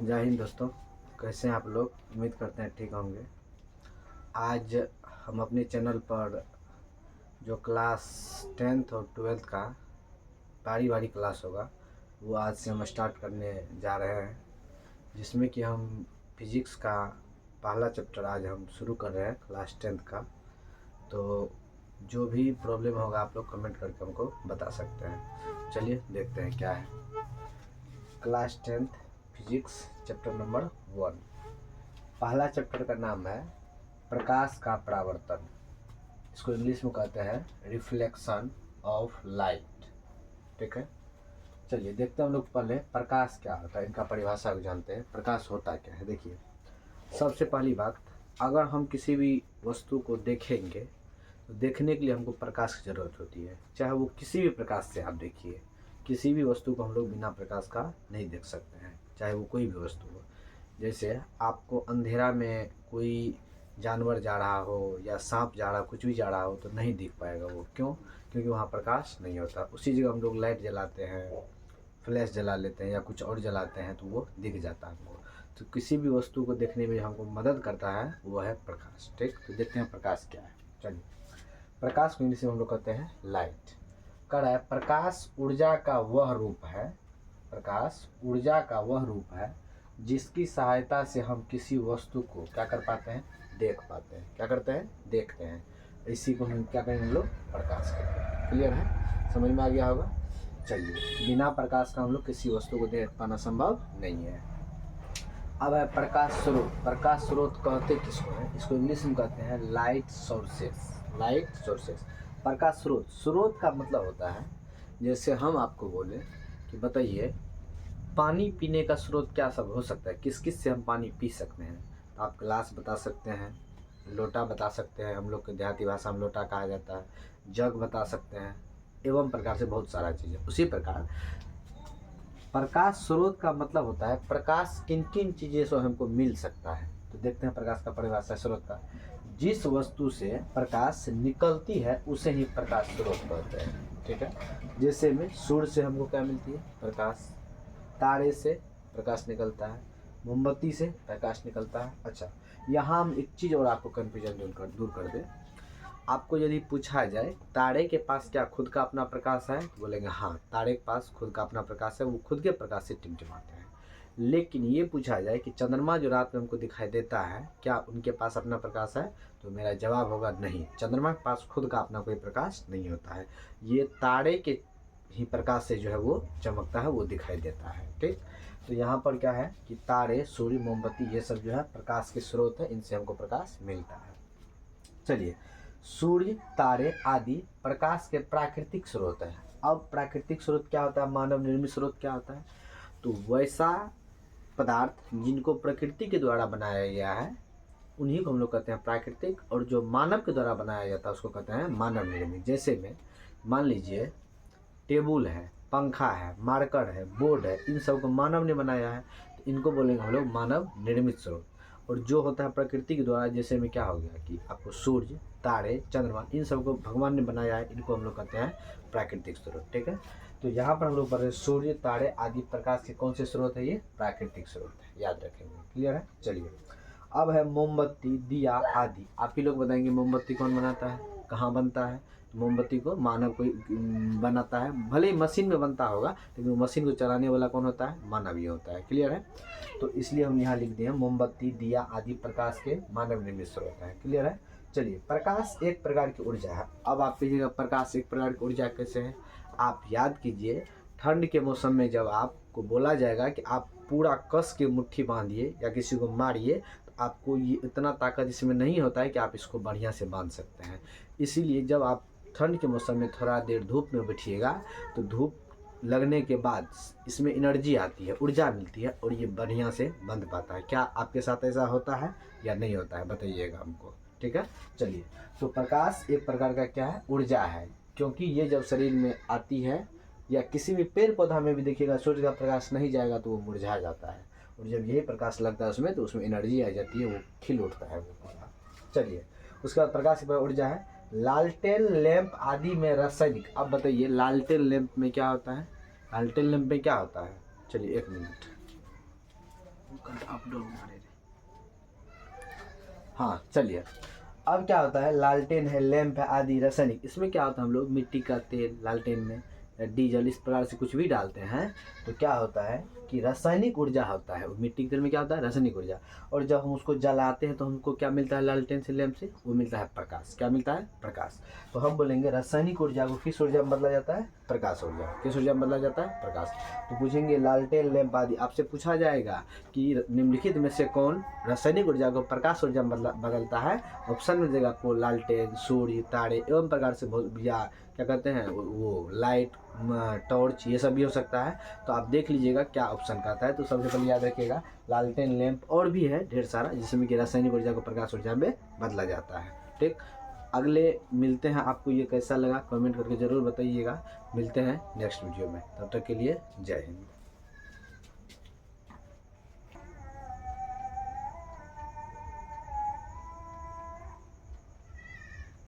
जय हिंद दोस्तों, कैसे हैं आप लोग। उम्मीद करते हैं ठीक होंगे। आज हम अपने चैनल पर जो क्लास 10th और 12th का बारी क्लास होगा वो आज से हम स्टार्ट करने जा रहे हैं, जिसमें कि हम फिज़िक्स का पहला चैप्टर आज हम शुरू कर रहे हैं क्लास 10th का। तो जो भी प्रॉब्लम होगा आप लोग कमेंट करके हमको बता सकते हैं। चलिए देखते हैं क्या है। Class 10th physics chapter number 1। पहला चैप्टर का नाम है प्रकाश का परावर्तन। इसको इंग्लिश में कहते हैं रिफ्लेक्शन ऑफ लाइट। ठीक है, चलिए देखते हैं हम लोग पहले प्रकाश क्या होता है, इनका परिभाषा को जानते हैं। प्रकाश होता क्या है। देखिए, सबसे पहली बात, अगर हम किसी भी वस्तु को देखेंगे तो देखने के लिए हमको प्रकाश की ज़रूरत होती है। चाहे वो किसी भी प्रकाश से आप देखिए, किसी भी वस्तु को हम लोग बिना प्रकाश का नहीं देख सकते हैं, चाहे वो कोई भी वस्तु हो। जैसे आपको अंधेरा में कोई जानवर जा रहा हो या सांप जा रहा हो, कुछ भी जा रहा हो तो नहीं दिख पाएगा वो। क्यों? क्योंकि वहाँ प्रकाश नहीं होता। उसी जगह हम लोग लाइट जलाते हैं, फ्लैश जला लेते हैं या कुछ और जलाते हैं तो वो दिख जाता है हमको। तो किसी भी वस्तु को देखने में हमको मदद करता है वो है प्रकाश। ठीक, तो देखते हैं प्रकाश क्या है। चलिए, प्रकाश को इंग्लिश में हम लोग कहते हैं लाइट। कह रहा है प्रकाश ऊर्जा का वह रूप है, प्रकाश ऊर्जा का वह रूप है जिसकी सहायता से हम किसी वस्तु को क्या कर पाते हैं, देख पाते हैं। क्या करते हैं, देखते हैं। इसी को हम क्या करेंगे, हम लोग प्रकाश कहते हैं। क्लियर है, समझ में आ गया होगा। चलिए, बिना प्रकाश का हम लोग किसी वस्तु को देख पाना संभव नहीं है। अब है प्रकाश स्रोत। प्रकाश स्रोत कहते किसको है, इसको इंग्लिश में कहते हैं लाइट सोर्सेस। लाइट सोर्सेस, प्रकाश स्रोत। स्रोत का मतलब होता है, जैसे हम आपको बोले कि बताइए पानी पीने का स्रोत क्या सब हो सकता है, किस किस से हम पानी पी सकते हैं। तो आप गिलास बता सकते हैं, लोटा बता सकते हैं, हम लोग के देहाती भाषा में लोटा कहा जाता है, जग बता सकते हैं, एवं प्रकार से बहुत सारा चीज़ें। उसी प्रकार प्रकाश स्रोत का मतलब होता है प्रकाश किन किन चीज़ें से हमको मिल सकता है। तो देखते हैं प्रकाश का परिभाषा स्रोत का। जिस वस्तु से प्रकाश निकलती है उसे ही प्रकाश स्रोत कहते हैं। ठीक है, जैसे में सूर्य से हमको क्या मिलती है, प्रकाश। तारे से प्रकाश निकलता है, मोमबत्ती से प्रकाश निकलता है। अच्छा, यहाँ हम एक चीज़ और आपको कन्फ्यूजन दूर कर दें। आपको यदि पूछा जाए तारे के पास क्या खुद का अपना प्रकाश है, तो बोलेंगे हाँ, तारे के पास खुद का अपना प्रकाश है, वो खुद के प्रकाश से टिमटिमाते हैं। लेकिन ये पूछा जाए कि चंद्रमा जो रात में हमको दिखाई देता है, क्या उनके पास अपना प्रकाश है, तो मेरा जवाब होगा नहीं। चंद्रमा के पास खुद का अपना कोई प्रकाश नहीं होता है, ये तारे के ही प्रकाश से जो है वो चमकता है, वो दिखाई देता है। ठीक, तो यहाँ पर क्या है कि तारे, सूर्य, मोमबत्ती, ये सब जो है प्रकाश के स्रोत है, इनसे हमको प्रकाश मिलता है। चलिए, सूर्य, तारे आदि प्रकाश के प्राकृतिक स्रोत है। अब प्राकृतिक स्रोत क्या होता है, मानव निर्मित स्रोत क्या होता है, तो वैसा पदार्थ जिनको प्रकृति के द्वारा बनाया गया है उन्हीं को हम लोग कहते हैं प्राकृतिक, और जो मानव के द्वारा बनाया जाता है उसको कहते हैं मानव निर्मित। जैसे में मान लीजिए टेबल है, पंखा है, मार्कर है, बोर्ड है, इन सब को मानव ने बनाया है, तो इनको बोलेंगे हम लोग मानव निर्मित स्रोत। और जो होता है प्रकृति के द्वारा, जैसे में क्या हो गया कि आपको सूर्य, तारे, चंद्रमा, इन सब को भगवान ने बनाया है, इनको हम लोग कहते हैं प्राकृतिक स्रोत। ठीक है, तो यहाँ पर हम लोग पढ़ रहे सूर्य, तारे आदि प्रकाश के कौन से स्रोत है, ये प्राकृतिक स्रोत है, याद रखेंगे। क्लियर है। चलिए, अब है मोमबत्ती, दिया आदि। आप ही लोग बताएंगे मोमबत्ती कौन बनाता है, कहाँ बनता है। तो मोमबत्ती को मानव कोई बनाता है, भले ही मशीन में बनता होगा, लेकिन मशीन को चलाने वाला कौन होता है, मानव ही होता है। क्लियर है, तो इसलिए हम यहाँ लिख दिए मोमबत्ती, दिया आदि प्रकाश के मानव निर्मित स्रोत है। क्लियर है। चलिए, प्रकाश एक प्रकार की ऊर्जा है। अब आप कहिएगा प्रकाश एक प्रकार की ऊर्जा कैसे है। आप याद कीजिए, ठंड के मौसम में जब आपको बोला जाएगा कि आप पूरा कस के मुट्ठी बांधिए या किसी को मारिए, तो आपको ये इतना ताकत इसमें नहीं होता है कि आप इसको बढ़िया से बांध सकते हैं। इसीलिए जब आप ठंड के मौसम में थोड़ा देर धूप में बैठिएगा तो धूप लगने के बाद इसमें एनर्जी आती है, ऊर्जा मिलती है, और ये बढ़िया से बंध पाता है। क्या आपके साथ ऐसा होता है या नहीं होता है, बताइएगा हमको। ठीक है, चलिए, तो प्रकाश एक प्रकार का क्या है, ऊर्जा है, क्योंकि ये जब शरीर में आती है या किसी भी पेड़ पौधा में भी देखिएगा सूर्य का प्रकाश नहीं जाएगा तो वो मुरझा जाता है, और जब यही प्रकाश लगता है उसमें तो उसमें एनर्जी आ जाती है, वो खिल उठता है वो पौधा। चलिए, उसके बाद प्रकाश की ऊर्जा है लालटेन, लैंप आदि में रासायनिक। अब बताइए लालटेन लैंप में क्या होता है, लालटेन लैंप में क्या होता है, चलिए 1 मिनट। हाँ चलिए, अब क्या होता है, लालटेन है, लैंप है आदि रासायनिक, इसमें क्या होता है, हम लोग मिट्टी का तेल लालटेन में या डीजल इस प्रकार से कुछ भी डालते हैं तो क्या होता है कि रासायनिक ऊर्जा होता है। मिट्टी के तेल में क्या होता है, रासायनिक ऊर्जा। और जब हम उसको जलाते हैं तो हमको क्या मिलता है, लालटेन से लैंप से, वो मिलता है प्रकाश। क्या मिलता है, प्रकाश। तो हम बोलेंगे रासायनिक ऊर्जा को किस ऊर्जा में बदला जाता है, प्रकाश ऊर्जा। किस ऊर्जा में बदला जाता है, प्रकाश। तो पूछेंगे लालटेन लैंप आदि, आपसे पूछा जाएगा कि निम्नलिखित में से कौन रासायनिक ऊर्जा को प्रकाश ऊर्जा में बदलता है। ऑप्शन में देगा आपको लालटेन, सूर्य, तारे एवं प्रकार से या क्या कहते हैं वो लाइट, टॉर्च, ये सब भी हो सकता है। तो आप देख लीजिएगा क्या ऑप्शन का आता है। तो सबसे पहले याद रखिएगा लालटेन लैंप, और भी है ढेर सारा जिसमें कि रासायनिक ऊर्जा को प्रकाश ऊर्जा में बदला जाता है। ठीक, अगले मिलते हैं। आपको ये कैसा लगा कमेंट करके ज़रूर बताइएगा। मिलते हैं नेक्स्ट वीडियो में, तब तक के लिए जय हिंद।